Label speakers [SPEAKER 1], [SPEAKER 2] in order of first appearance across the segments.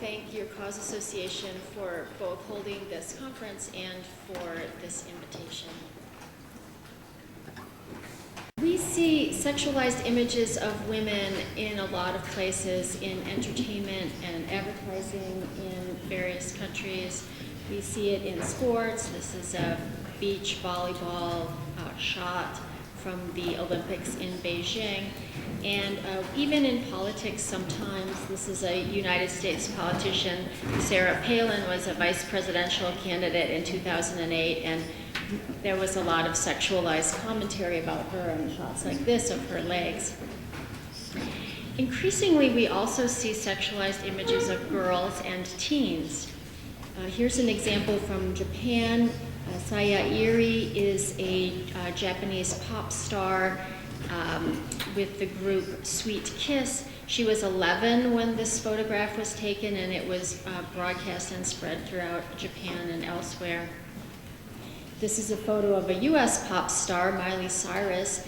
[SPEAKER 1] thank your cause association for both holding this conference and for this invitation. We see sexualized images of women in a lot of places, in entertainment and advertising in various countries. We see it in sports. This is a beach volleyball shot from the Olympics in Beijing. And even in politics sometimes, this is a United States politician. Sarah Palin was a vice presidential candidate in 2008, and there was a lot of sexualized commentary about her and shots like this of her legs. Increasingly, we also see sexualized images of girls and teens. Here's an example from Japan. Saya Iri is a Japanese pop star with the group Sweet Kiss. She was 11 when this photograph was taken, and it was broadcast and spread throughout Japan and elsewhere. This is a photo of a US pop star, Miley Cyrus,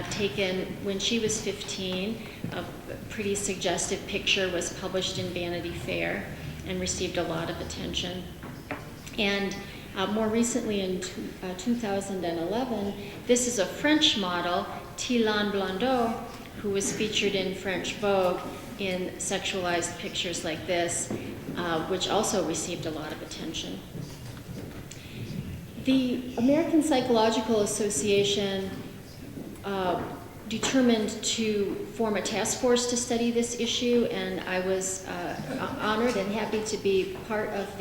[SPEAKER 1] taken when she was 15. A pretty suggestive picture was published in Vanity Fair and received a lot of attention. And more recently in 2011, this is a French model, Tilan Blondeau, who was featured in French Vogue in sexualized pictures like this, which also received a lot of attention. The American Psychological Association determined to form a task force to study this issue, and I was honored and happy to be part of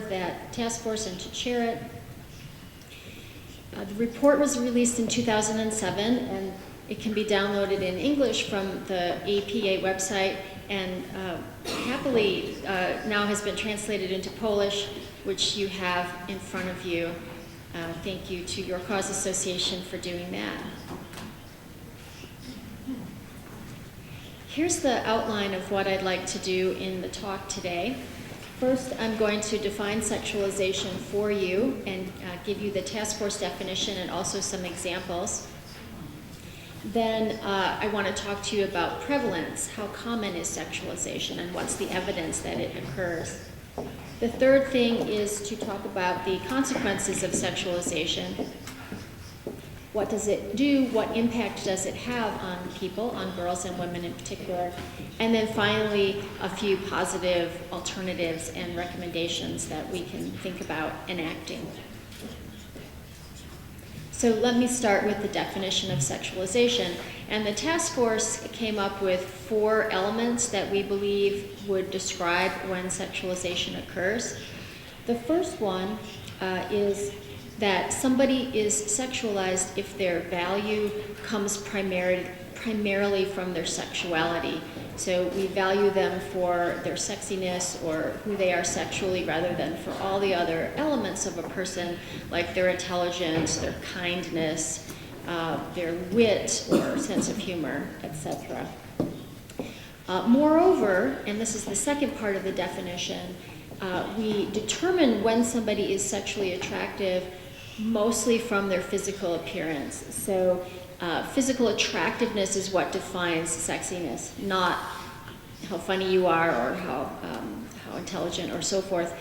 [SPEAKER 1] that task force and to chair it. The report was released in 2007, and it can be downloaded in English from the APA website, and happily now has been translated into Polish, which you have in front of you. Thank you to your cause association for doing that. Here's the outline of what I'd like to do in the talk today. First, I'm going to define sexualization for you and give you the task force definition and also some examples. Then I want to talk to you about prevalence. How common is sexualization and what's the evidence that it occurs? The third thing is to talk about the consequences of sexualization. What does it do? What impact does it have on people, on girls and women in particular? And then finally, a few positive alternatives and recommendations that we can think about enacting. So let me start with the definition of sexualization. And the task force came up with 4 elements that we believe would describe when sexualization occurs. The first one is that somebody is sexualized if their value comes primarily from their sexuality. So we value them for their sexiness or who they are sexually rather than for all the other elements of a person, like their intelligence, their kindness, their wit or sense of humor, etc. Moreover, and this is the second part of the definition, we determine when somebody is sexually attractive mostly from their physical appearance. So physical attractiveness is what defines sexiness, not how funny you are or how intelligent or so forth.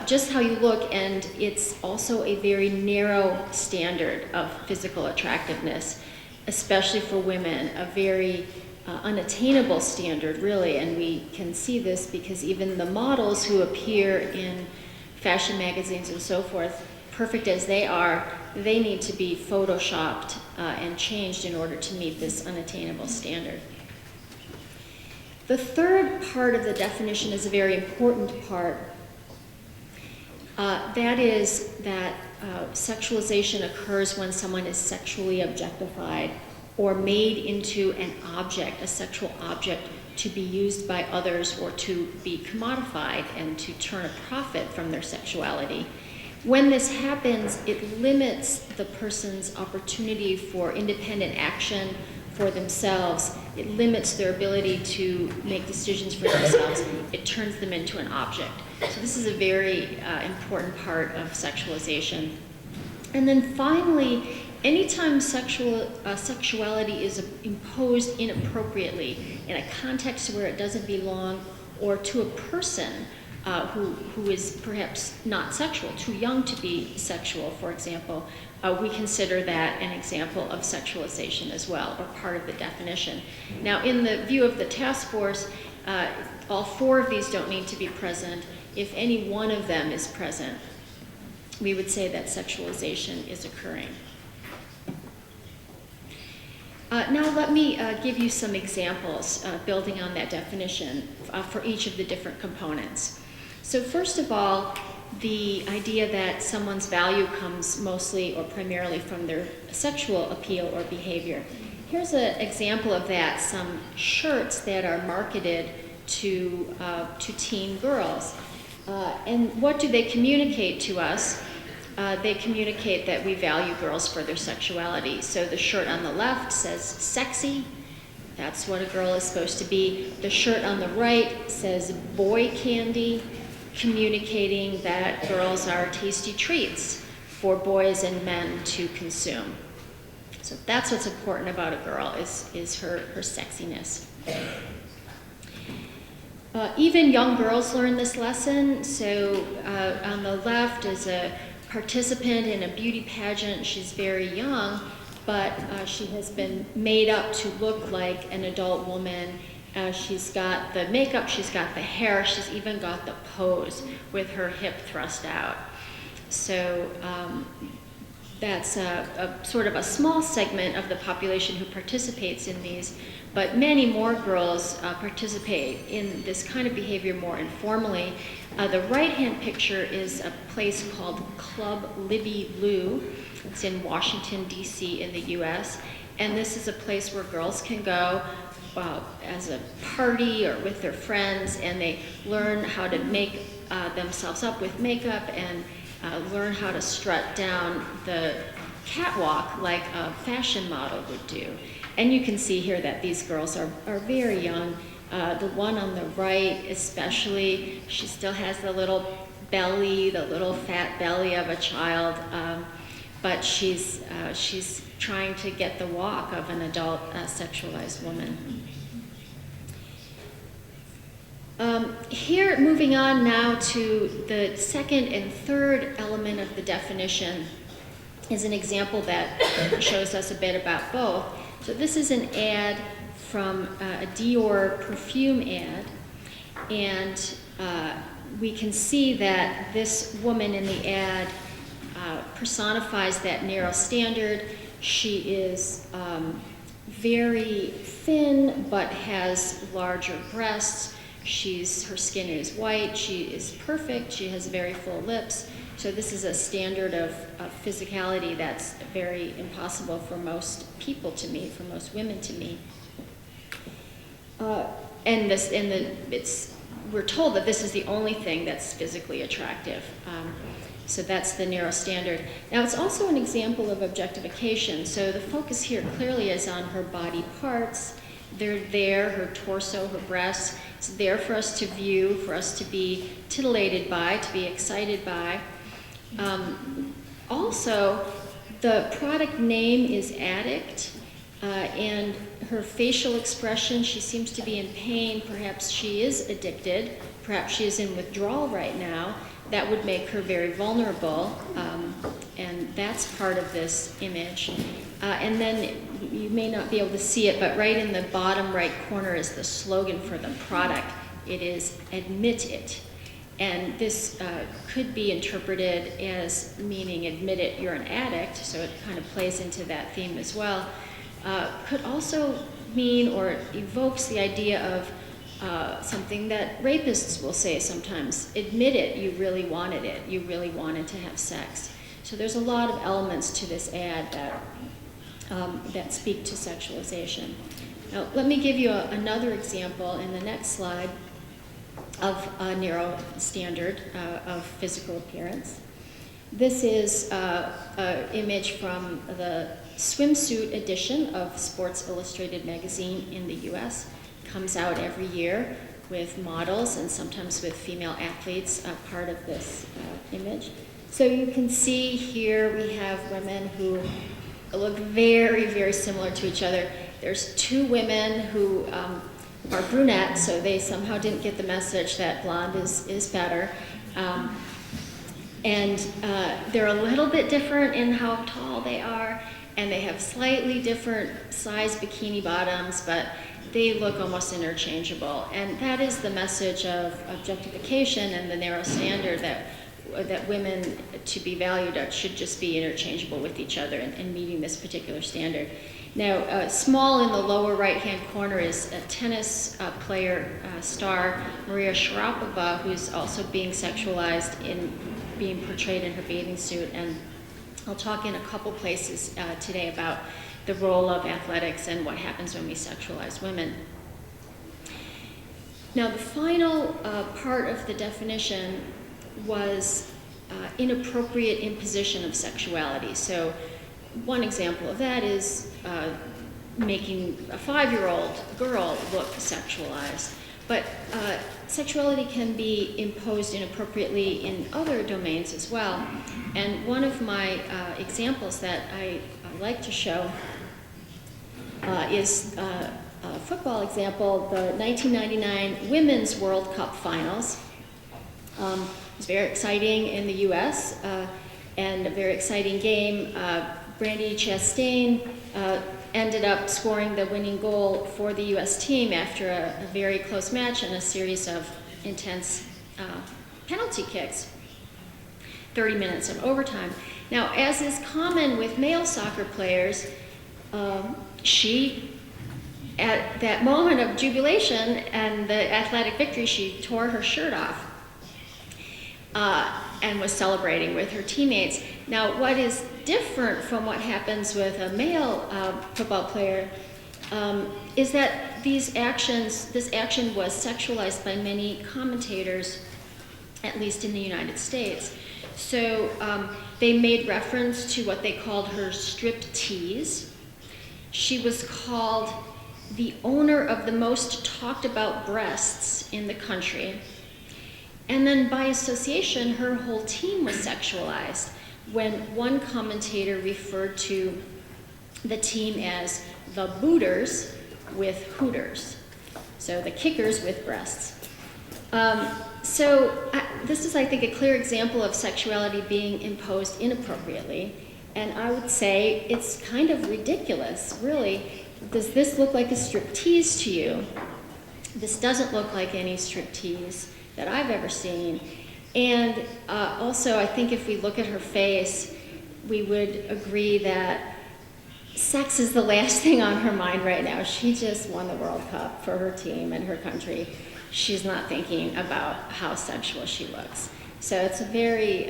[SPEAKER 1] Just how you look, and it's also a very narrow standard of physical attractiveness, especially for women, a very unattainable standard, really, and we can see this because even the models who appear in fashion magazines and so forth, perfect as they are, they need to be photoshopped and changed in order to meet this unattainable standard. The third part of the definition is a very important part. That is that sexualization occurs when someone is sexually objectified or made into an object, a sexual object, to be used by others or to be commodified and to turn a profit from their sexuality. When this happens, it limits the person's opportunity for independent action for themselves. It limits their ability to make decisions for themselves. It turns them into an object. So this is a very important part of sexualization. And then finally, anytime sexuality is imposed inappropriately in a context where it doesn't belong or to a person who is perhaps not sexual, too young to be sexual, for example, we consider that an example of sexualization as well, or part of the definition. Now, in the view of the task force, all 4 of these don't need to be present. If any one of them is present, we would say that sexualization is occurring. Now let me give you some examples building on that definition for each of the different components. So first of all, the idea that someone's value comes mostly or primarily from their sexual appeal or behavior. Here's an example of that, some shirts that are marketed to teen girls. And what do they communicate to us? They communicate that we value girls for their sexuality. So the shirt on the left says sexy. That's what a girl is supposed to be. The shirt on the right says boy candy, communicating that girls are tasty treats for boys and men to consume. So that's what's important about a girl, is her sexiness. Even young girls learn this lesson. So on the left is a participant in a beauty pageant. She's very young, but she has been made up to look like an adult woman. She's got the makeup, she's got the hair, she's even got the pose with her hip thrust out. So that's a sort of a small segment of the population who participates in these, but many more girls participate in this kind of behavior more informally. The right-hand picture is a place called Club Libby Lou. It's in Washington, D.C. in the U.S., and this is a place where girls can go as a party or with their friends, and they learn how to make themselves up with makeup and learn how to strut down the catwalk like a fashion model would do. And you can see here that these girls are very young. The one on the right especially, she still has the little belly, the little fat belly of a child, but she's trying to get the walk of an adult sexualized woman. Here, moving on now to the second and third element of the definition, is an example that shows us a bit about both. So this is an ad from a Dior perfume ad, and we can see that this woman in the ad personifies that narrow standard. She is very thin but has larger breasts. Her skin is white, she is perfect, she has very full lips. So this is a standard of physicality that's very impossible for most people to meet, for most women to meet. We're told that this is the only thing that's physically attractive. So that's the narrow standard. Now it's also an example of objectification. So the focus here clearly is on her body parts. They're there, her torso, her breasts. It's there for us to view, for us to be titillated by, to be excited by. Also, the product name is Addict, and her facial expression, she seems to be in pain. Perhaps she is addicted. Perhaps she is in withdrawal right now. That would make her very vulnerable, and that's part of this image. And then you may not be able to see it, but right in the bottom right corner is the slogan for the product. It is "Admit It." And this could be interpreted as meaning admit it, you're an addict, so it kind of plays into that theme as well. Could also mean, or it evokes the idea of something that rapists will say sometimes. Admit it, you really wanted it. You really wanted to have sex. So there's a lot of elements to this ad that speak to sexualization. Now, let me give you another example in the next slide of a narrow standard of physical appearance. This is an image from the swimsuit edition of Sports Illustrated magazine in the US. Comes out every year with models and sometimes with female athletes, part of this image. So you can see here we have women who look very, very similar to each other. There's two women who are brunette, so they somehow didn't get the message that blonde is better. They're a little bit different in how tall they are, and they have slightly different size bikini bottoms, but they look almost interchangeable. And that is the message of objectification and the narrow standard that women, to be valued, should just be interchangeable with each other in meeting this particular standard. Now, small in the lower right-hand corner is a tennis player, star, Maria Sharapova, who's also being sexualized in being portrayed in her bathing suit. And I'll talk in a couple places today about the role of athletics and what happens when we sexualize women. Now, the final part of the definition was inappropriate imposition of sexuality. So one example of that is making a 5-year-old girl look sexualized. But sexuality can be imposed inappropriately in other domains as well. And one of my examples that I like to show is a football example, the 1999 Women's World Cup Finals. It was very exciting in the US and a very exciting game. Brandi Chastain ended up scoring the winning goal for the US team after a very close match and a series of intense penalty kicks, 30 minutes of overtime. Now, as is common with male soccer players, she, at that moment of jubilation and the athletic victory, she tore her shirt off and was celebrating with her teammates. Now, what is different from what happens with a male football player is that this action was sexualized by many commentators, at least in the United States. So they made reference to what they called her striptease. She was called the owner of the most talked about breasts in the country. And then by association, her whole team was sexualized when one commentator referred to the team as the booters with hooters. So the kickers with breasts. This is, I think, a clear example of sexuality being imposed inappropriately. And I would say it's kind of ridiculous, really. Does this look like a striptease to you? This doesn't look like any striptease that I've ever seen. And also, I think if we look at her face, we would agree that sex is the last thing on her mind right now. She just won the World Cup for her team and her country. She's not thinking about how sexual she looks. So it's a very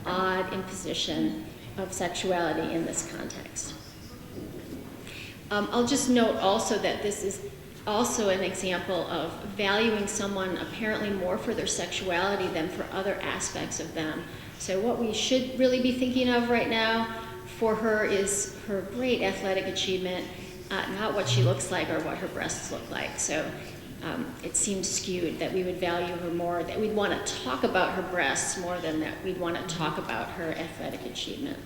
[SPEAKER 1] odd imposition of sexuality in this context. I'll just note also that this is also an example of valuing someone apparently more for their sexuality than for other aspects of them. So what we should really be thinking of right now for her is her great athletic achievement, not what she looks like or what her breasts look like. So it seems skewed that we would value her more, that we'd want to talk about her breasts more than that we'd want to talk about her athletic achievement.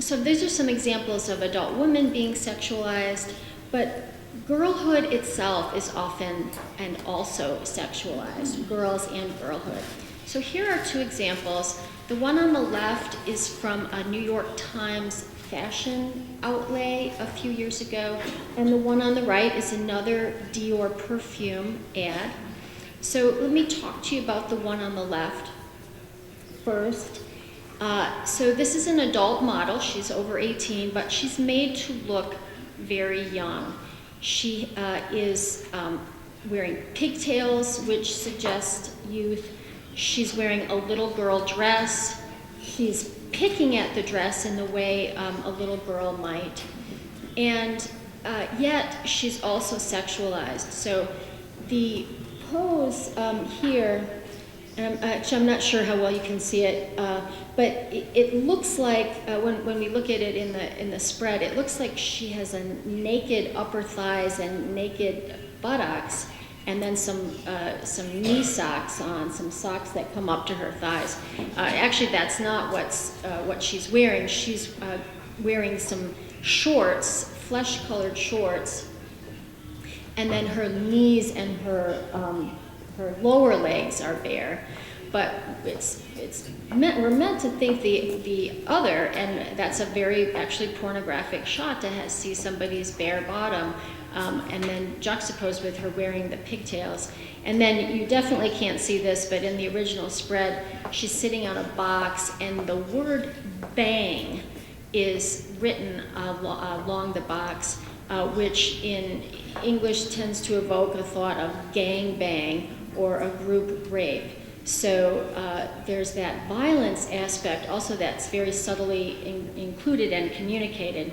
[SPEAKER 1] So these are some examples of adult women being sexualized, but girlhood itself is often and also sexualized, girls and girlhood. So here are two examples. The one on the left is from a New York Times fashion outlay a few years ago, and the one on the right is another Dior perfume ad. So let me talk to you about the one on the left first. So this is an adult model. She's over 18, but she's made to look very young. She is wearing pigtails, which suggest youth. She's wearing a little girl dress. She's picking at the dress in the way a little girl might. And yet she's also sexualized. So the pose here, and I'm not sure how well you can see it, but it looks like, when we look at it in the spread, it looks like she has a naked upper thighs and naked buttocks, and then some knee socks on, some socks that come up to her thighs. Actually, that's not what she's wearing. She's wearing some shorts, flesh-colored shorts, and then her knees and her lower legs are bare. But we're meant to think the other, and that's a very actually pornographic shot to see somebody's bare bottom, and then juxtaposed with her wearing the pigtails. And then you definitely can't see this, but in the original spread, she's sitting on a box, and the word bang is written along the box, which in English tends to evoke a thought of gang bang or a group rape. So there's that violence aspect also that's very subtly included and communicated.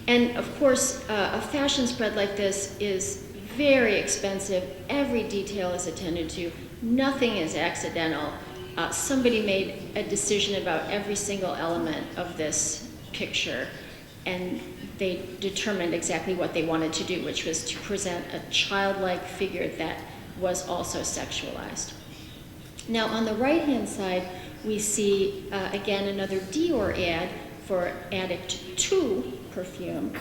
[SPEAKER 1] And of course, a fashion spread like this is very expensive. Every detail is attended to. Nothing is accidental. Somebody made a decision about every single element of this picture, and they determined exactly what they wanted to do, which was to present a childlike figure that was also sexualized. Now on the right-hand side, we see, again, another Dior ad for Addict 2 perfume.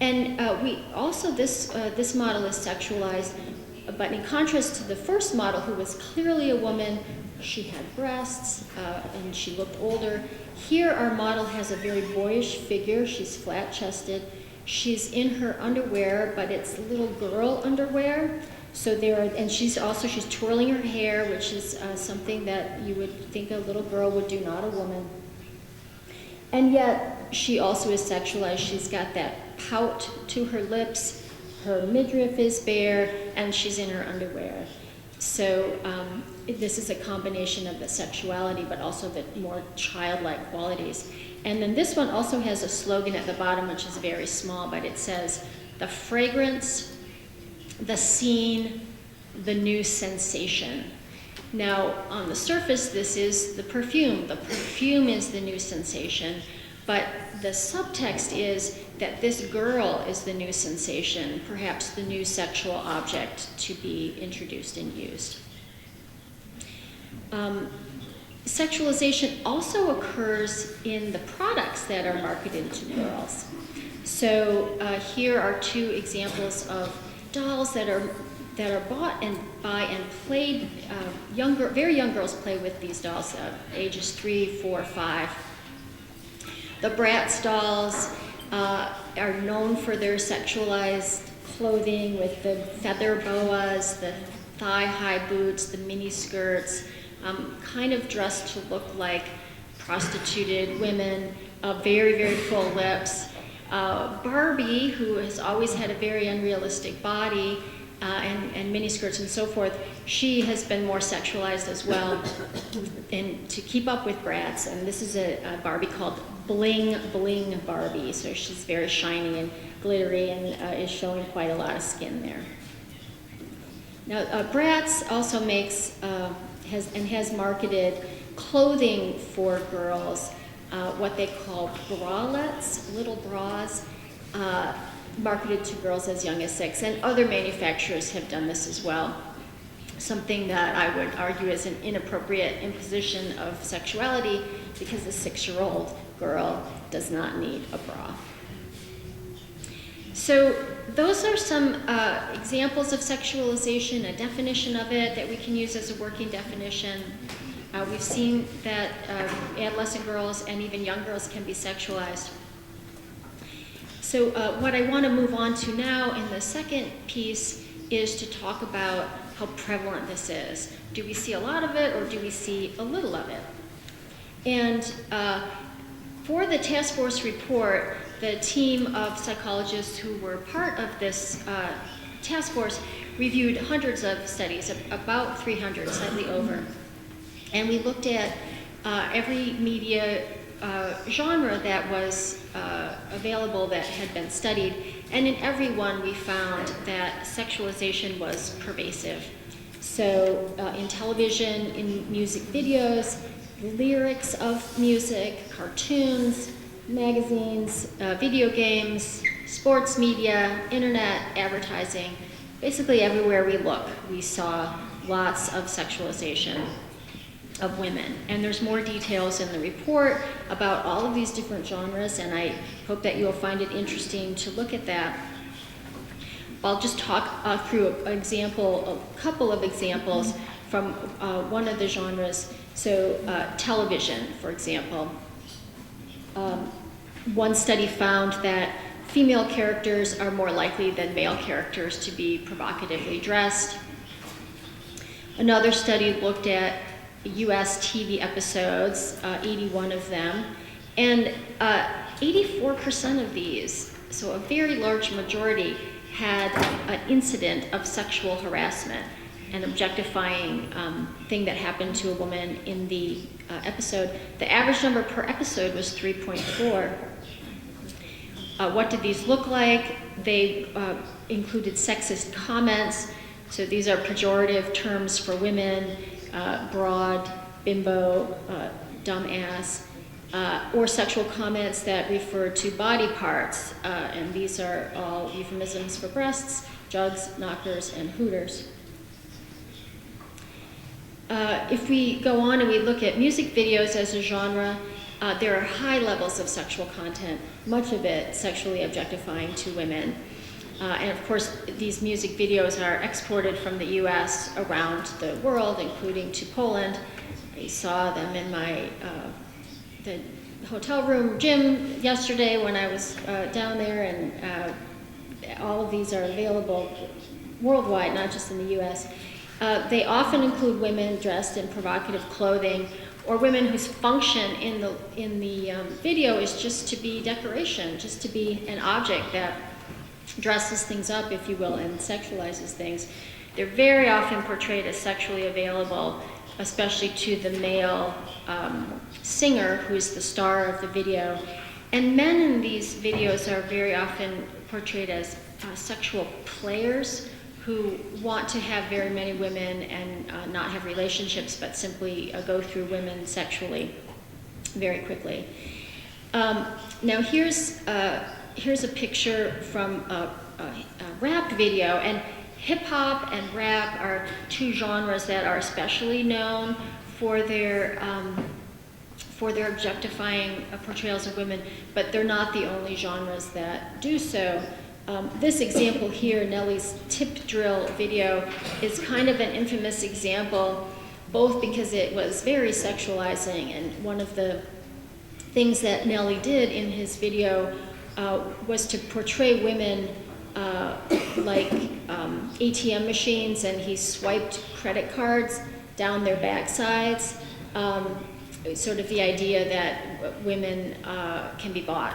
[SPEAKER 1] And we also, this model is sexualized, but in contrast to the first model, who was clearly a woman, she had breasts, and she looked older. Here our model has a very boyish figure. She's flat-chested. She's in her underwear, but it's little girl underwear. So and she's twirling her hair, which is something that you would think a little girl would do, not a woman. And yet, she also is sexualized. She's got that pout to her lips, her midriff is bare, and she's in her underwear. So this is a combination of the sexuality, but also the more childlike qualities. And then this one also has a slogan at the bottom, which is very small, but it says, "The fragrance, the scene, the new sensation." Now, on the surface, this is the perfume. The perfume is the new sensation, but the subtext is that this girl is the new sensation, perhaps the new sexual object to be introduced and used. Sexualization also occurs in the products that are marketed to girls. So here are two examples of dolls that are bought and played. Very young girls play with these dolls, ages 3, 4, 5. The Bratz dolls are known for their sexualized clothing with the feather boas, the thigh-high boots, the mini skirts, kind of dressed to look like prostituted women, very, very full lips. Barbie, who has always had a very unrealistic body, and miniskirts and so forth, she has been more sexualized as well, and to keep up with Bratz. And this is a Barbie called Bling Bling Barbie, so she's very shiny and glittery and is showing quite a lot of skin there. Now, Bratz also makes has marketed clothing for girls, what they call bralettes, little bras, marketed to girls as young as 6, and other manufacturers have done this as well. Something that I would argue is an inappropriate imposition of sexuality, because a 6-year-old girl does not need a bra. So those are some examples of sexualization, a definition of it that we can use as a working definition. We've seen that adolescent girls and even young girls can be sexualized. So what I want to move on to now in the second piece is to talk about how prevalent this is. Do we see a lot of it, or do we see a little of it? And for the task force report, the team of psychologists who were part of this task force reviewed hundreds of studies, about 300, slightly over. And we looked at every media genre that was available that had been studied, and in every one we found that sexualization was pervasive. So in television, in music videos, lyrics of music, cartoons, magazines, video games, sports media, internet, advertising, basically everywhere we look, we saw lots of sexualization of women. And there's more details in the report about all of these different genres, and I hope that you'll find it interesting to look at that. I'll just talk through a couple of examples from one of the genres. So television, for example. One study found that female characters are more likely than male characters to be provocatively dressed. Another study looked at US TV episodes, 81 of them, and 84% of these, so a very large majority, had an incident of sexual harassment, an objectifying thing that happened to a woman in the episode. The average number per episode was 3.4. What did these look like? They included sexist comments. So these are pejorative terms for women, broad, bimbo, dumbass, or sexual comments that refer to body parts. And these are all euphemisms for breasts, jugs, knockers, and hooters. If we go on and we look at music videos as a genre, there are high levels of sexual content, much of it sexually objectifying to women. And of course, these music videos are exported from the US around the world, including to Poland. I saw them in my the hotel room gym yesterday when I was down there, and all of these are available worldwide, not just in the US. They often include women dressed in provocative clothing, or women whose function in the video is just to be decoration, just to be an object that dresses things up, if you will, and sexualizes things. They're very often portrayed as sexually available, especially to the male singer who's the star of the video. And men in these videos are very often portrayed as sexual players who want to have very many women and not have relationships, but simply go through women sexually very quickly. Now here's a picture from a rap video, and hip hop and rap are two genres that are especially known for their objectifying portrayals of women, but they're not the only genres that do so. This example here, Nelly's tip drill video, is kind of an infamous example, both because it was very sexualizing, and one of the things that Nelly did in his video was to portray women like ATM machines, and he swiped credit cards down their backsides, sort of the idea that women can be bought.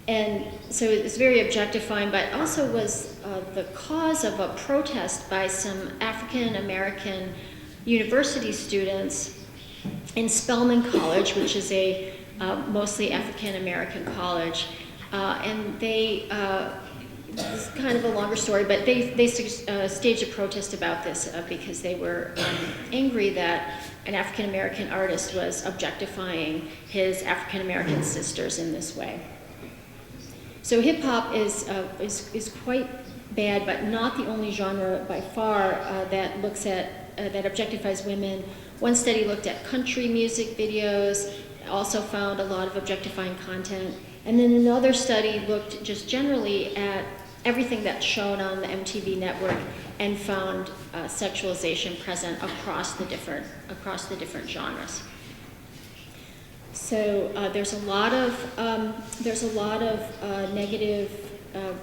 [SPEAKER 1] And so it was very objectifying, but also was the cause of a protest by some African American university students in Spelman College, which is a mostly African American college. And they, this is kind of a longer story, but they staged a protest about this because they were angry that an African American artist was objectifying his African American sisters in this way. So hip hop is quite bad, but not the only genre by far that looks at that objectifies women. One study looked at country music videos, also found a lot of objectifying content, and then another study looked just generally at everything that's shown on the MTV network and found sexualization present across the different genres. So there's a lot of negative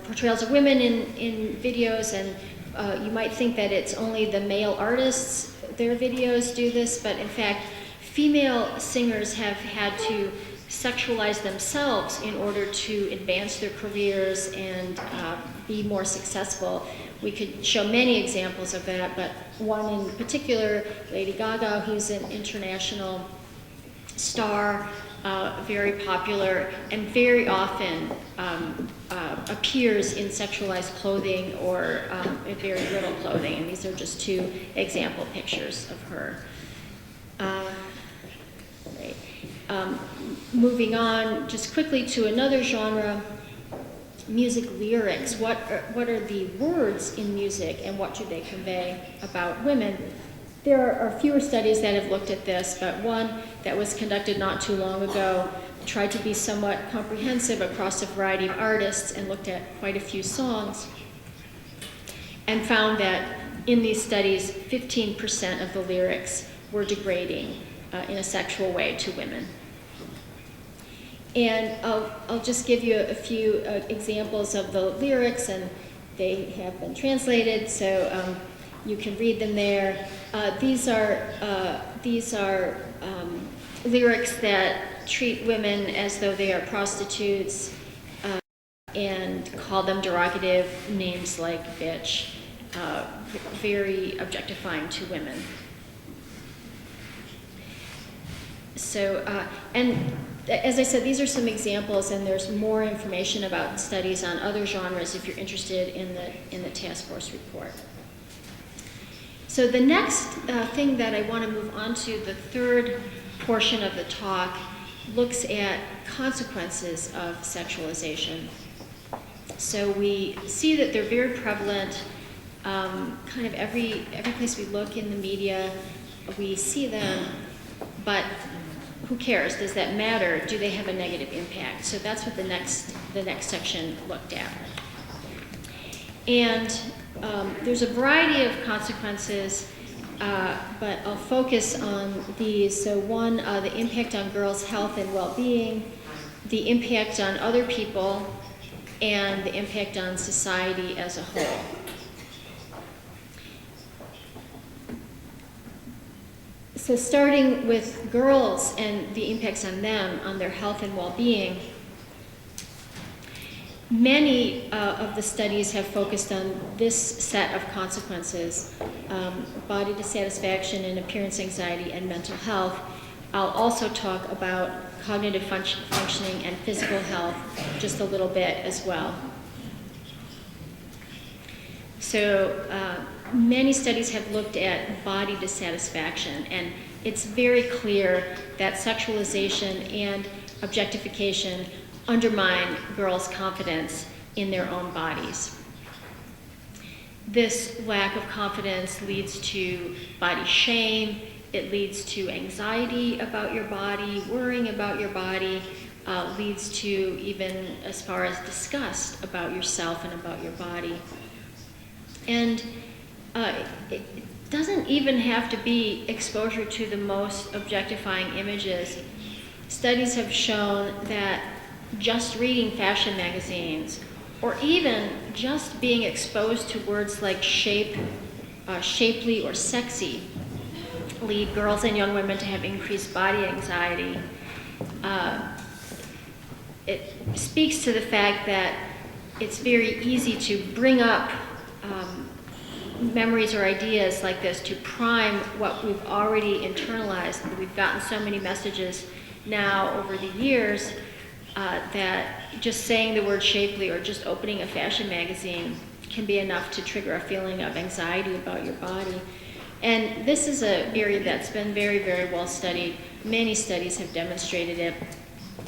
[SPEAKER 1] portrayals of women in videos, and you might think that it's only the male artists, their videos do this, but in fact, female singers have had to sexualize themselves in order to advance their careers and be more successful. We could show many examples of that, but one in particular, Lady Gaga, who's an international star, very popular, and very often appears in sexualized clothing or in very little clothing. And these are just two example pictures of her. Moving on just quickly to another genre, music lyrics. What are the words in music, and what should they convey about women? There are fewer studies that have looked at this, but one that was conducted not too long ago tried to be somewhat comprehensive across a variety of artists and looked at quite a few songs. and found that in these studies, 15% of the lyrics were degrading in a sexual way to women. And I'll just give you a few examples of the lyrics, and they have been translated, so you can read them there. These are lyrics that treat women as though they are prostitutes and call them derogative names like bitch, very objectifying to women. So, and as I said, these are some examples, and there's more information about studies on other genres if you're interested in the task force report. So the next thing that I want to move on to, the third portion of the talk, looks at consequences of sexualization. So we see that they're very prevalent, kind of every place we look in the media, we see them, but who cares? Does that matter? Do they have a negative impact? So that's what the next section looked at. And there's a variety of consequences, but I'll focus on these. So one, the impact on girls' health and well-being, the impact on other people, and the impact on society as a whole. So starting with girls and the impacts on them, on their health and well-being, many of the studies have focused on this set of consequences, body dissatisfaction and appearance anxiety and mental health. I'll also talk about cognitive functioning and physical health just a little bit as well. So many studies have looked at body dissatisfaction, and it's very clear that sexualization and objectification undermine girls' confidence in their own bodies. This lack of confidence leads to body shame, it leads to anxiety about your body, worrying about your body, leads to even as far as disgust about yourself and about your body. And it doesn't even have to be exposure to the most objectifying images. Studies have shown that just reading fashion magazines, or even just being exposed to words like shape, shapely, or sexy, lead girls and young women to have increased body anxiety. It speaks to the fact that it's very easy to bring up memories or ideas like this to prime what we've already internalized. We've gotten so many messages now over the years that just saying the word shapely or just opening a fashion magazine can be enough to trigger a feeling of anxiety about your body. And this is an area that's been very, very well studied. Many studies have demonstrated it,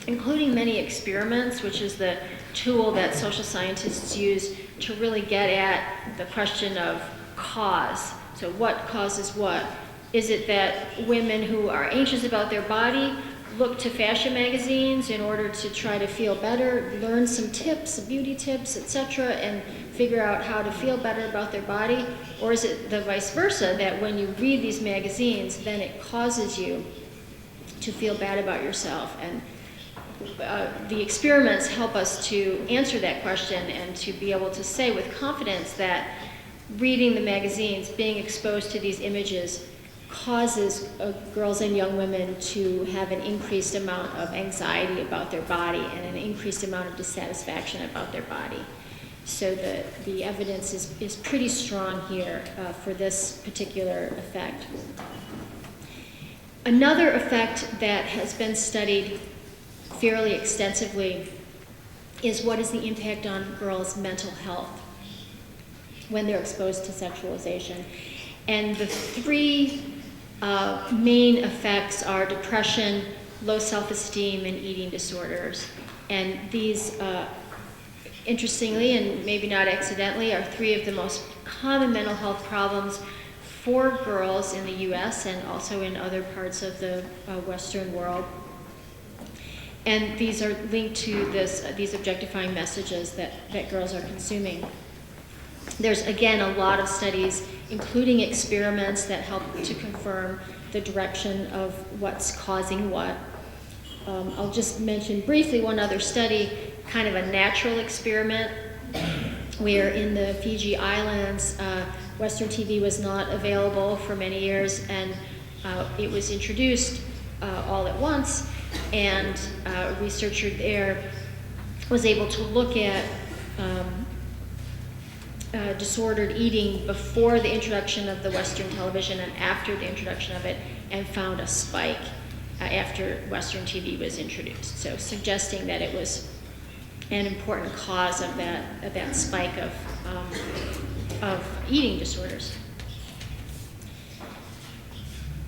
[SPEAKER 1] including many experiments, which is the tool that social scientists use to really get at the question of cause. So what causes what? Is it that women who are anxious about their body look to fashion magazines in order to try to feel better, learn some tips, beauty tips, etc., and figure out how to feel better about their body? Or is it the vice versa, that when you read these magazines, then it causes you to feel bad about yourself? And the experiments help us to answer that question and to be able to say with confidence that reading the magazines, being exposed to these images, causes girls and young women to have an increased amount of anxiety about their body and an increased amount of dissatisfaction about their body. So the evidence is pretty strong here for this particular effect. Another effect that has been studied fairly extensively is what is the impact on girls' mental health when they're exposed to sexualization. And the three main effects are depression, low self-esteem, and eating disorders. And these, interestingly, and maybe not accidentally, are three of the most common mental health problems for girls in the US and also in other parts of the Western world. And these are linked to these objectifying messages that girls are consuming. There's, again, a lot of studies, including experiments that help to confirm the direction of what's causing what. I'll just mention briefly one other study, kind of a natural experiment, where in the Fiji Islands, Western TV was not available for many years, and it was introduced all at once, and a researcher there was able to look at disordered eating before the introduction of the Western television and after the introduction of it, and found a spike after Western TV was introduced. So suggesting that it was an important cause of that spike of eating disorders.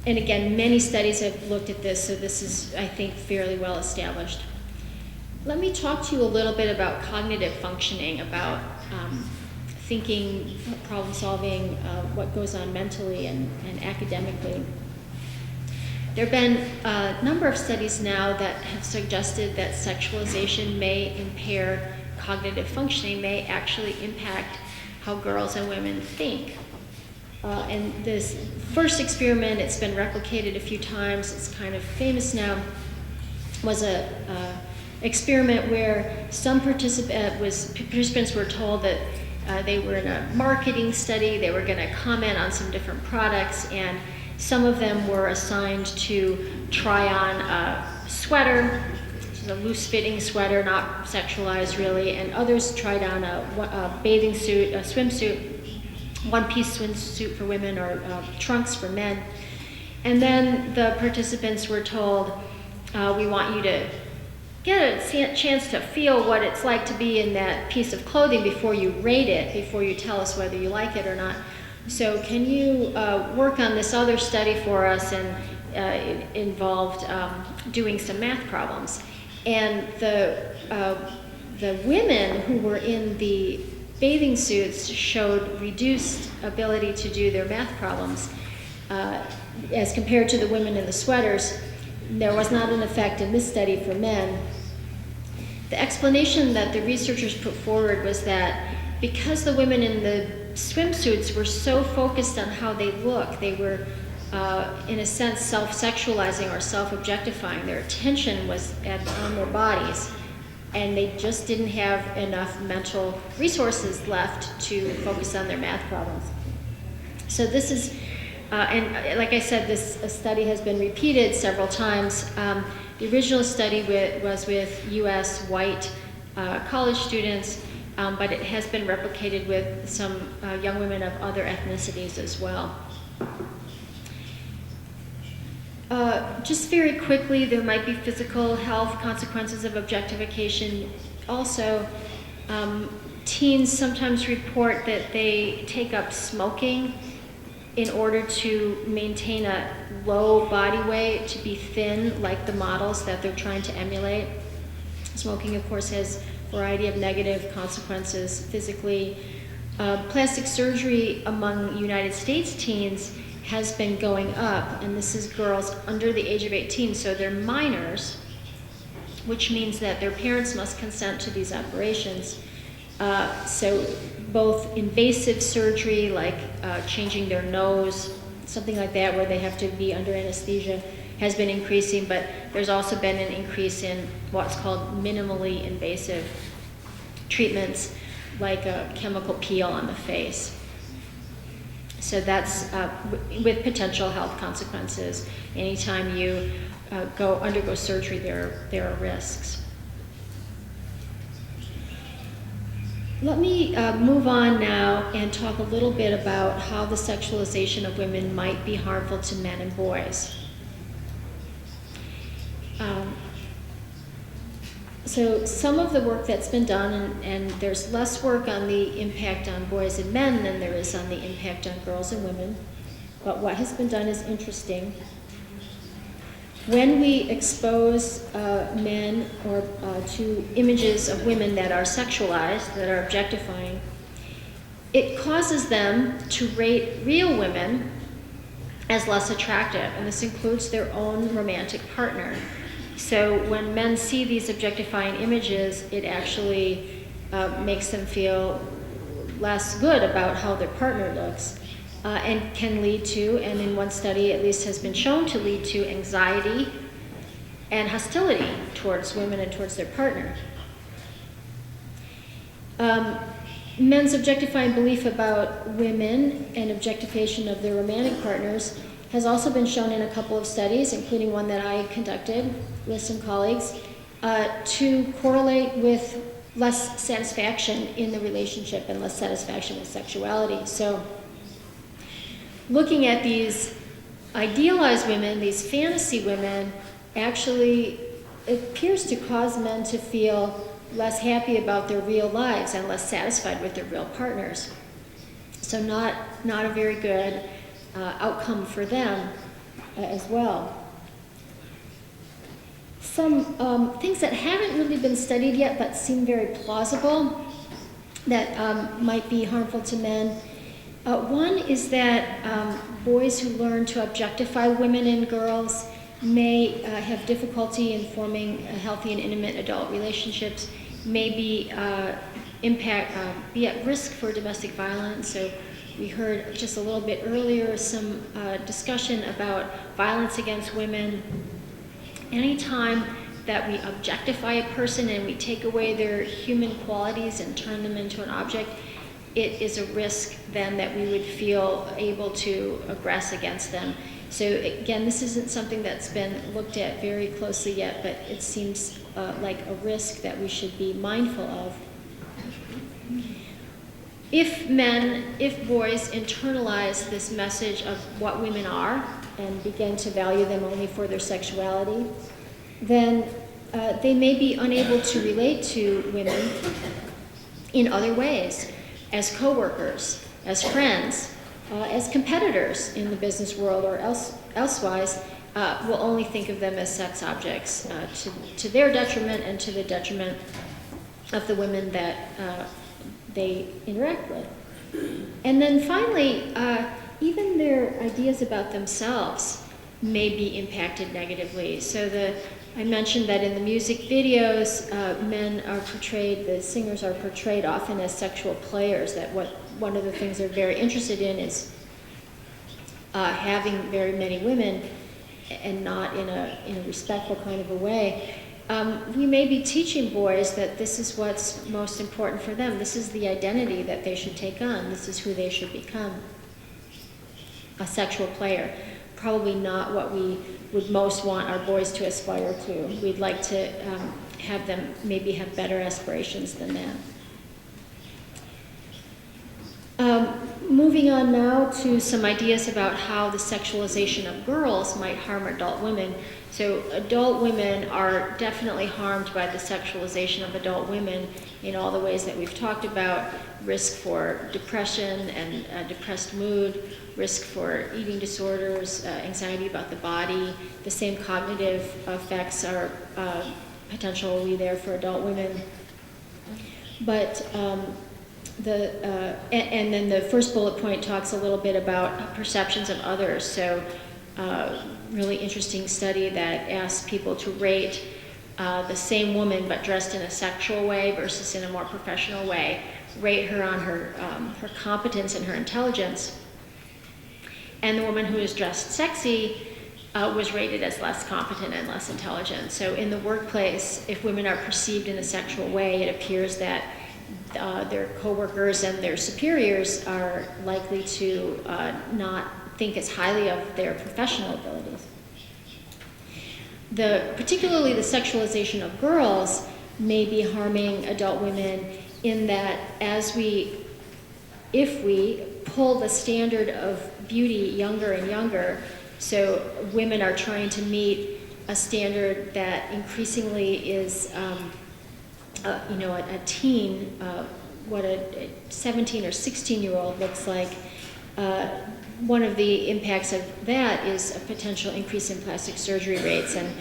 [SPEAKER 1] And again, many studies have looked at this, so this is, I think, fairly well established. Let me talk to you a little bit about cognitive functioning, about thinking, problem solving, what goes on mentally and academically. There have been a number of studies now that have suggested that sexualization may impair cognitive functioning, may actually impact how girls and women think. And this first experiment, it's been replicated a few times, it's kind of famous now, was a experiment where some participants were told that they were in a marketing study, they were going to comment on some different products, and some of them were assigned to try on a sweater, which is a loose-fitting sweater, not sexualized really, and others tried on a bathing suit, a swimsuit, one-piece swimsuit for women, or trunks for men. And then the participants were told, we want you to get a chance to feel what it's like to be in that piece of clothing before you rate it, before you tell us whether you like it or not. So can you work on this other study for us? And it involved doing some math problems. And the women who were in the bathing suits showed reduced ability to do their math problems as compared to the women in the sweaters. There was not an effect in this study for men. The explanation that the researchers put forward was that because the women in the swimsuits were so focused on how they look, they were, in a sense, self-sexualizing or self-objectifying. Their attention was on their bodies, and they just didn't have enough mental resources left to focus on their math problems. So this is, and like I said, this study has been repeated several times. The original study was with US white college students, but it has been replicated with some young women of other ethnicities as well. Just very quickly, there might be physical health consequences of objectification. Also, teens sometimes report that they take up smoking in order to maintain a low body weight, to be thin like the models that they're trying to emulate. Smoking, of course, has a variety of negative consequences physically. Plastic surgery among United States teens has been going up, and this is girls under the age of 18, so they're minors, which means that their parents must consent to these operations. So both invasive surgery, like changing their nose, something like that, where they have to be under anesthesia, has been increasing, but there's also been an increase in what's called minimally invasive treatments, like a chemical peel on the face. So that's with potential health consequences. Anytime you undergo surgery, there are risks. Let me move on now and talk a little bit about how the sexualization of women might be harmful to men and boys. So some of the work that's been done, and there's less work on the impact on boys and men than there is on the impact on girls and women, but what has been done is interesting. When we expose men or to images of women that are sexualized, that are objectifying, it causes them to rate real women as less attractive, and this includes their own romantic partner. So when men see these objectifying images, it actually makes them feel less good about how their partner looks, and can lead to, and in one study at least has been shown to lead to, anxiety and hostility towards women and towards their partner. Men's objectifying belief about women and objectification of their romantic partners has also been shown in a couple of studies, including one that I conducted with some colleagues, to correlate with less satisfaction in the relationship and less satisfaction with sexuality. So looking at these idealized women, these fantasy women, actually appears to cause men to feel less happy about their real lives and less satisfied with their real partners. So not a very good outcome for them as well. Some things that haven't really been studied yet but seem very plausible that might be harmful to men. One is that boys who learn to objectify women and girls may have difficulty in forming healthy and intimate adult relationships, may be at risk for domestic violence. So we heard just a little bit earlier some discussion about violence against women. Anytime that we objectify a person and we take away their human qualities and turn them into an object, it is a risk then that we would feel able to aggress against them. So again, this isn't something that's been looked at very closely yet, but it seems like a risk that we should be mindful of. If boys internalize this message of what women are and begin to value them only for their sexuality, then they may be unable to relate to women in other ways, as co-workers, as friends, as competitors in the business world or elsewise, will only think of them as sex objects to their detriment and to the detriment of the women that they interact with. And then finally, even their ideas about themselves may be impacted negatively. So I mentioned that in the music videos, men are portrayed, the singers are portrayed often as sexual players, that one of the things they're very interested in is having very many women, and not in a respectful kind of a way. We may be teaching boys that this is what's most important for them. This is the identity that they should take on. This is who they should become, a sexual player. Probably not what we would most want our boys to aspire to. We'd like to have them maybe have better aspirations than that. Moving on now to some ideas about how the sexualization of girls might harm adult women. So adult women are definitely harmed by the sexualization of adult women in all the ways that we've talked about: risk for depression and depressed mood, risk for eating disorders, anxiety about the body. The same cognitive effects are potentially there for adult women. But and then the first bullet point talks a little bit about perceptions of others. So really interesting study that asks people to rate the same woman but dressed in a sexual way versus in a more professional way, rate her on her competence and her intelligence. And the woman who is dressed sexy was rated as less competent and less intelligent. So in the workplace, if women are perceived in a sexual way, it appears that their coworkers and their superiors are likely to not think as highly of their professional abilities. Particularly the sexualization of girls may be harming adult women in that if we pull the standard of beauty younger and younger, so women are trying to meet a standard that increasingly is a teen, what a 17 or 16-year-old looks like. One of the impacts of that is a potential increase in plastic surgery rates, and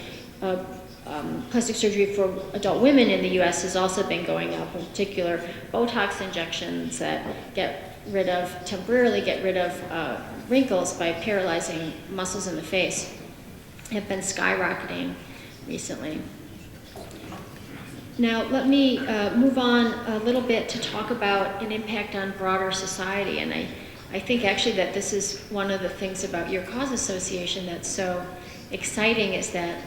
[SPEAKER 1] plastic surgery for adult women in the U.S. has also been going up, in particular Botox injections that temporarily get rid of wrinkles by paralyzing muscles in the face have been skyrocketing recently. Now let me move on a little bit to talk about an impact on broader society, and I think actually that this is one of the things about your cause association that's so exciting, is that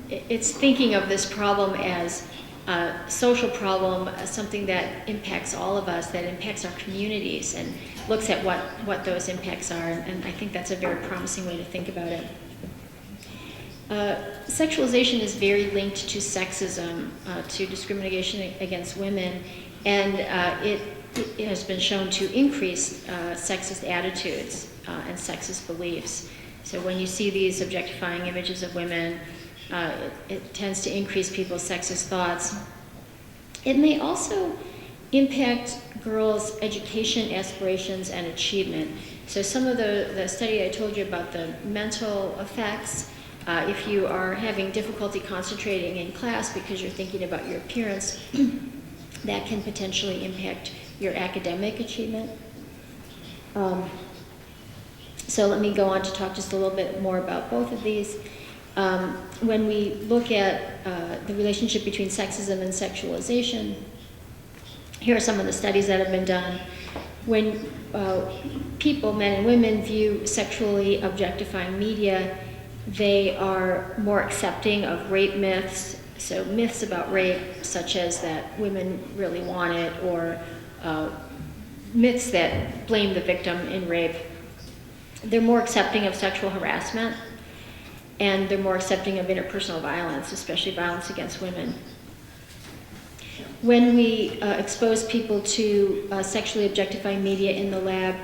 [SPEAKER 1] it's thinking of this problem as a social problem, something that impacts all of us, that impacts our communities, and looks at what those impacts are, and I think that's a very promising way to think about it. Sexualization is very linked to sexism, to discrimination against women, and it has been shown to increase sexist attitudes and sexist beliefs. So when you see these objectifying images of women, it tends to increase people's sexist thoughts. It may also impact girls' education aspirations and achievement. So some of the study I told you about, the mental effects, if you are having difficulty concentrating in class because you're thinking about your appearance, that can potentially impact your academic achievement. So let me go on to talk just a little bit more about both of these. When we look at the relationship between sexism and sexualization, here are some of the studies that have been done. When people, men and women, view sexually objectifying media, they are more accepting of rape myths. So myths about rape, such as that women really want it, or myths that blame the victim in rape. They're more accepting of sexual harassment, and they're more accepting of interpersonal violence, especially violence against women. When we expose people to sexually objectifying media in the lab,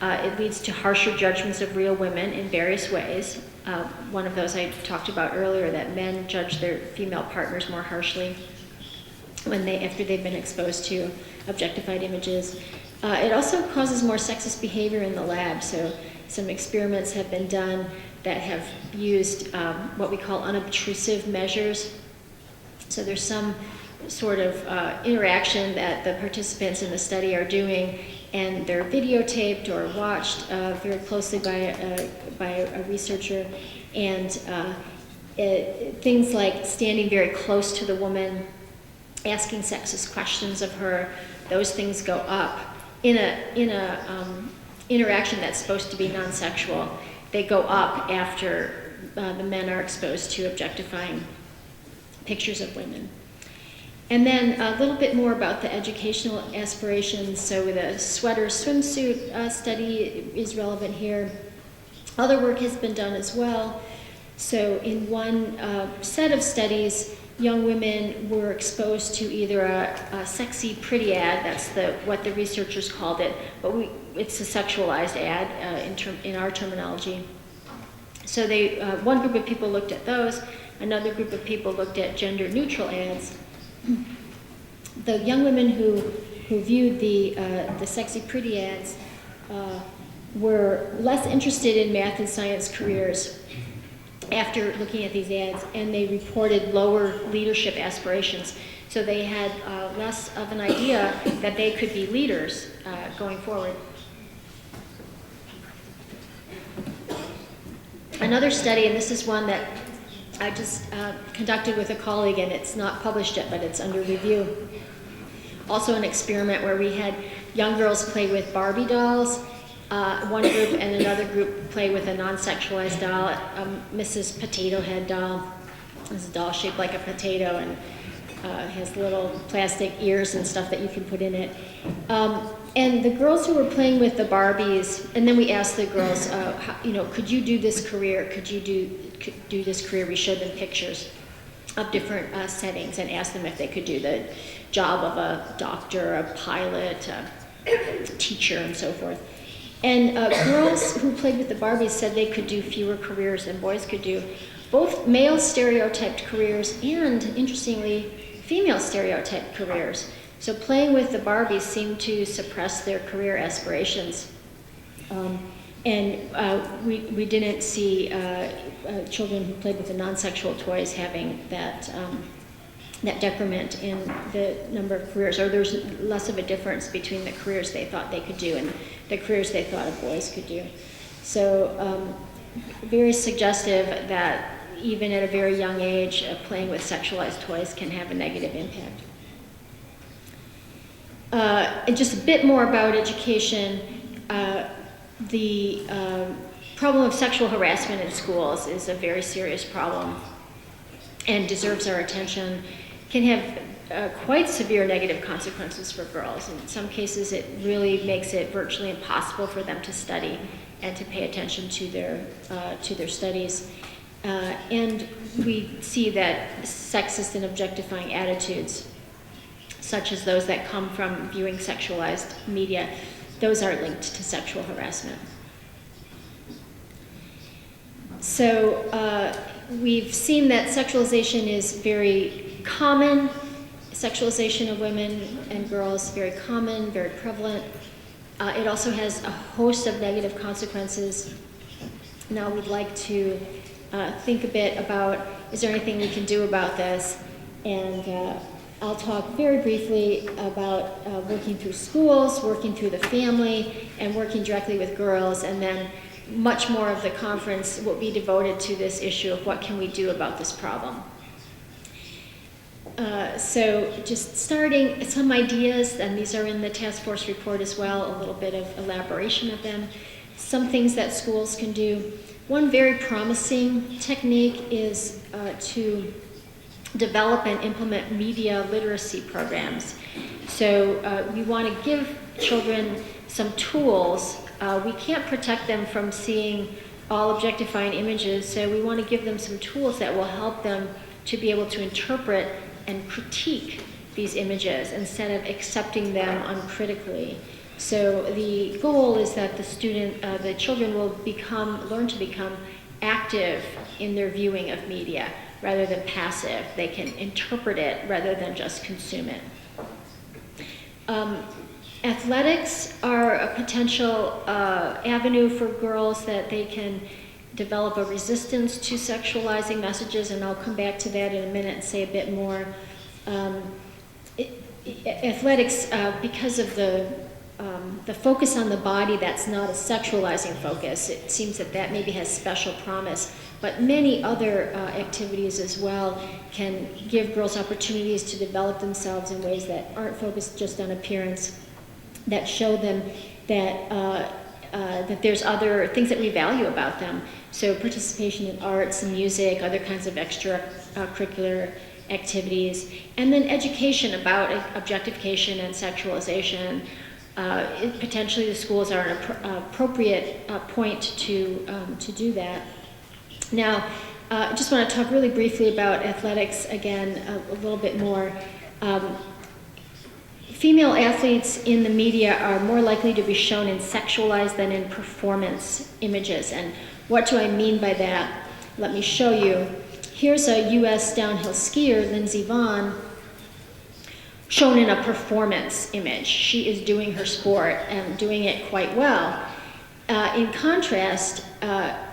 [SPEAKER 1] it leads to harsher judgments of real women in various ways. One of those I talked about earlier, that men judge their female partners more harshly after they've been exposed to objectified images. It also causes more sexist behavior in the lab. So some experiments have been done that have used what we call unobtrusive measures. So there's some sort of interaction that the participants in the study are doing, and they're videotaped or watched very closely by a researcher, and things like standing very close to the woman, asking sexist questions of her, those things go up. In a interaction that's supposed to be non-sexual, they go up after the men are exposed to objectifying pictures of women. And then a little bit more about the educational aspirations. So the sweater swimsuit study is relevant here. Other work has been done as well. So in one set of studies, young women were exposed to either a sexy, pretty ad, that's what the researchers called it, but it's a sexualized ad in our terminology. So one group of people looked at those, another group of people looked at gender-neutral ads. The young women who viewed the sexy, pretty ads were less interested in math and science careers after looking at these ads, and they reported lower leadership aspirations. So they had less of an idea that they could be leaders going forward. Another study, and this is one that I just conducted with a colleague, and it's not published yet, but it's under review. Also an experiment where we had young girls play with Barbie dolls, one group, and another group play with a non-sexualized doll, Mrs. Potato Head doll. It's a doll shaped like a potato and has little plastic ears and stuff that you can put in it. And the girls who were playing with the Barbies, and then we asked the girls, could you do this career? Could you do this career? We showed them pictures of different settings and asked them if they could do the job of a doctor, a pilot, a teacher, and so forth. And girls who played with the Barbies said they could do fewer careers than boys could do, both male stereotyped careers and, interestingly, female stereotyped careers. So playing with the Barbies seemed to suppress their career aspirations. And we didn't see children who played with the non-sexual toys having that decrement in the number of careers, or there's less of a difference between the careers they thought they could do and the careers they thought boys could do. So very suggestive that even at a very young age, playing with sexualized toys can have a negative impact. And just a bit more about education. The problem of sexual harassment in schools is a very serious problem and deserves our attention. Can have quite severe negative consequences for girls. In some cases, it really makes it virtually impossible for them to study and to pay attention to their studies. And we see that sexist and objectifying attitudes, such as those that come from viewing sexualized media, those are linked to sexual harassment. So we've seen that sexualization is very common. Sexualization of women and girls, very common, very prevalent. It also has a host of negative consequences. Now we'd like to think a bit about, is there anything we can do about this? And I'll talk very briefly about working through schools, working through the family, and working directly with girls, and then much more of the conference will be devoted to this issue of what can we do about this problem. So just starting, some ideas, and these are in the task force report as well, a little bit of elaboration of them. Some things that schools can do. One very promising technique is to develop and implement media literacy programs. So we want to give children some tools. We can't protect them from seeing all objectifying images, so we want to give them some tools that will help them to be able to interpret and critique these images instead of accepting them uncritically. So the goal is that the children will learn to become active in their viewing of media rather than passive. They can interpret it rather than just consume it. Athletics are a potential avenue for girls that they can develop a resistance to sexualizing messages, and I'll come back to that in a minute and say a bit more. Athletics, because of the focus on the body, that's not a sexualizing focus. It seems that maybe has special promise, but many other activities as well can give girls opportunities to develop themselves in ways that aren't focused just on appearance, that show them that that there's other things that we value about them. So participation in arts and music, other kinds of extracurricular activities, and then education about objectification and sexualization. Potentially the schools are an appropriate point to do that. Now, I just want to talk really briefly about athletics again, a little bit more. Female athletes in the media are more likely to be shown in sexualized than in performance images. And what do I mean by that? Let me show you. Here's a US downhill skier, Lindsey Vonn, shown in a performance image. She is doing her sport and doing it quite well. In contrast,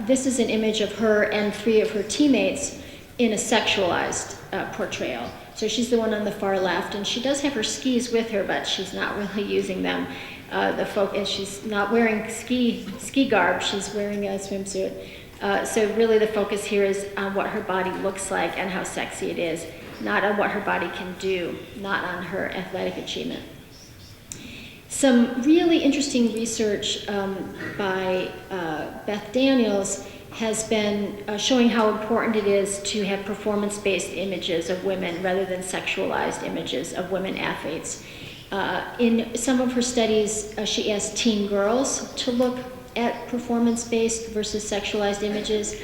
[SPEAKER 1] this is an image of her and 3 of her teammates in a sexualized portrayal. So she's the one on the far left, and she does have her skis with her, but she's not really using them. The focus, she's not wearing ski garb, she's wearing a swimsuit. So really the focus here is on what her body looks like and how sexy it is, not on what her body can do, not on her athletic achievement. Some really interesting research by Beth Daniels has been showing how important it is to have performance-based images of women rather than sexualized images of women athletes. In some of her studies, she asked teen girls to look at performance-based versus sexualized images,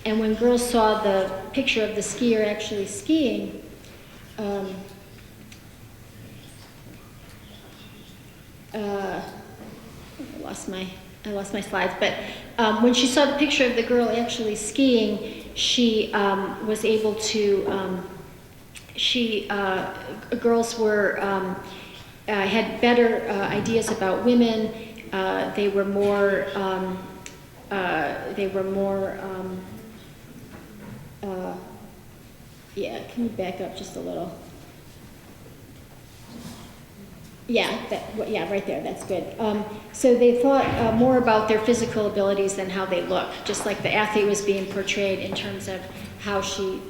[SPEAKER 1] and when girls saw the picture of the skier actually skiing, I lost my slides, but when she saw the picture of the girl actually skiing, she was able to, girls were, had better ideas about women. They were more, yeah, can you back up just a little? Yeah, right there, that's good. So they thought more about their physical abilities than how they look, just like the athlete was being portrayed in terms of how she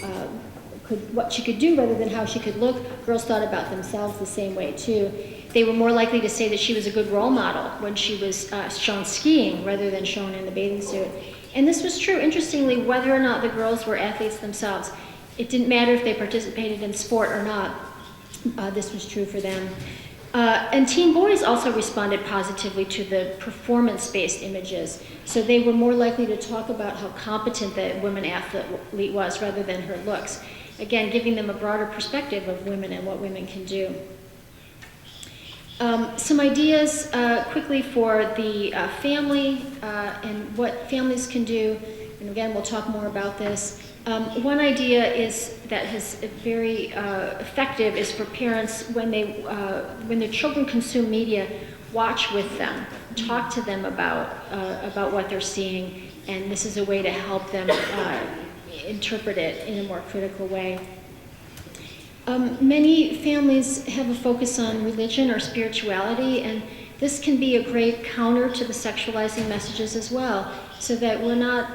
[SPEAKER 1] what she could do rather than how she could look. Girls thought about themselves the same way too. They were more likely to say that she was a good role model when she was shown skiing rather than shown in the bathing suit. And this was true, interestingly, whether or not the girls were athletes themselves. It didn't matter if they participated in sport or not. This was true for them. And teen boys also responded positively to the performance-based images. So they were more likely to talk about how competent the woman athlete was rather than her looks. Again, giving them a broader perspective of women and what women can do. Some ideas quickly for the family and what families can do. And again, we'll talk more about this. One idea is that is very effective is for parents when their children consume media, watch with them, talk to them about what they're seeing, and this is a way to help them interpret it in a more critical way. Many families have a focus on religion or spirituality, and this can be a great counter to the sexualizing messages as well, so that we're not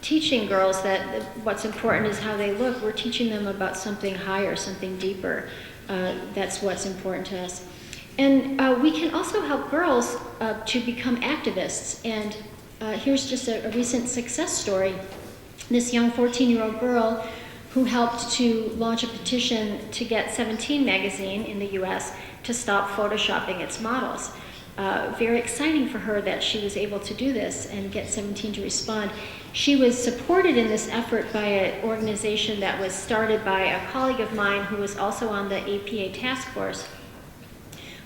[SPEAKER 1] teaching girls that what's important is how they look. We're teaching them about something higher, something deeper. That's what's important to us. And we can also help girls to become activists. And here's just a recent success story. This young 14-year-old girl who helped to launch a petition to get 17 magazine in the US to stop photoshopping its models. Very exciting for her that she was able to do this and get 17 to respond. She was supported in this effort by an organization that was started by a colleague of mine who was also on the APA task force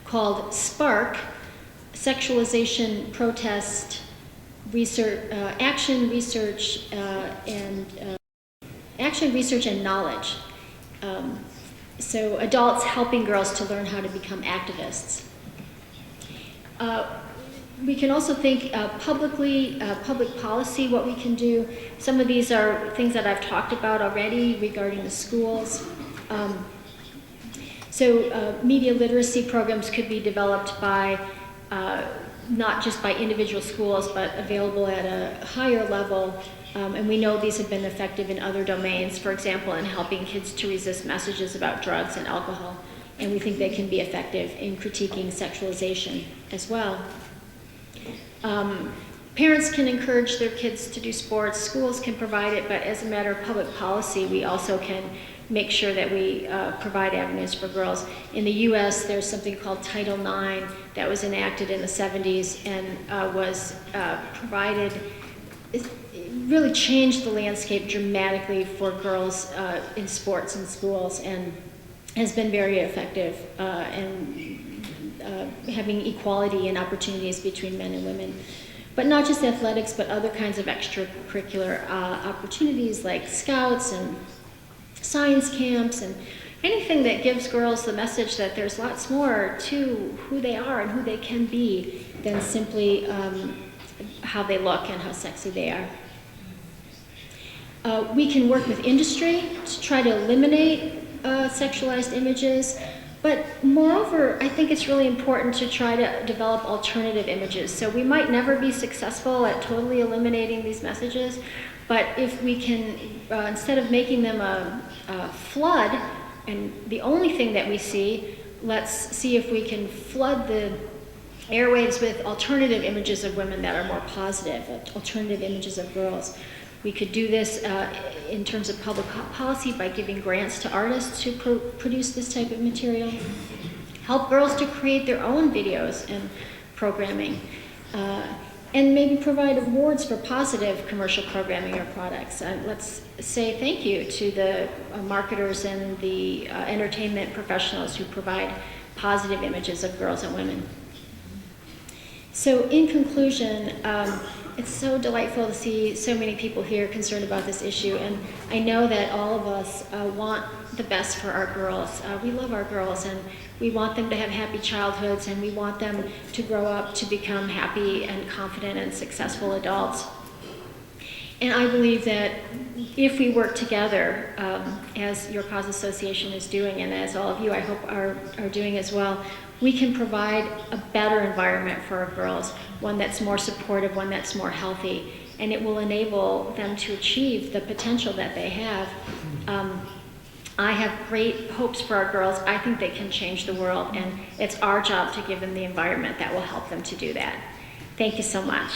[SPEAKER 1] called SPARK, Sexualization, Protest, Research, Action, Research, Action, Research, and Knowledge. So adults helping girls to learn how to become activists. We can also think public policy, what we can do. Some of these are things that I've talked about already regarding the schools. So media literacy programs could be developed by, not just by individual schools, but available at a higher level. And we know these have been effective in other domains, for example, in helping kids to resist messages about drugs and alcohol. And we think they can be effective in critiquing sexualization as well. Parents can encourage their kids to do sports, schools can provide it, but as a matter of public policy, we also can make sure that we provide avenues for girls. In the US, there's something called Title IX that was enacted in the 70s and was provided, it really changed the landscape dramatically for girls in sports and schools, and has been very effective in having equality and opportunities between men and women. But not just athletics, but other kinds of extracurricular opportunities like scouts and science camps and anything that gives girls the message that there's lots more to who they are and who they can be than simply how they look and how sexy they are. We can work with industry to try to eliminate sexualized images, but moreover, I think it's really important to try to develop alternative images. So we might never be successful at totally eliminating these messages, but if we can, instead of making them a flood, and the only thing that we see, let's see if we can flood the airwaves with alternative images of women that are more positive, alternative images of girls. We could do this in terms of public policy by giving grants to artists who produce this type of material. Help girls to create their own videos and programming. And maybe provide awards for positive commercial programming or products. Let's say thank you to the marketers and the entertainment professionals who provide positive images of girls and women. So in conclusion, it's so delightful to see so many people here concerned about this issue, and I know that all of us want the best for our girls. We love our girls, and we want them to have happy childhoods, and we want them to grow up to become happy and confident and successful adults. And I believe that if we work together, as Your Cause Association is doing, and as all of you I hope are doing as well, we can provide a better environment for our girls, one that's more supportive, one that's more healthy. and it will enable them to achieve the potential that they have. I have great hopes for our girls. I think they can change the world, and it's our job to give them the environment that will help them to do that. Thank you so much.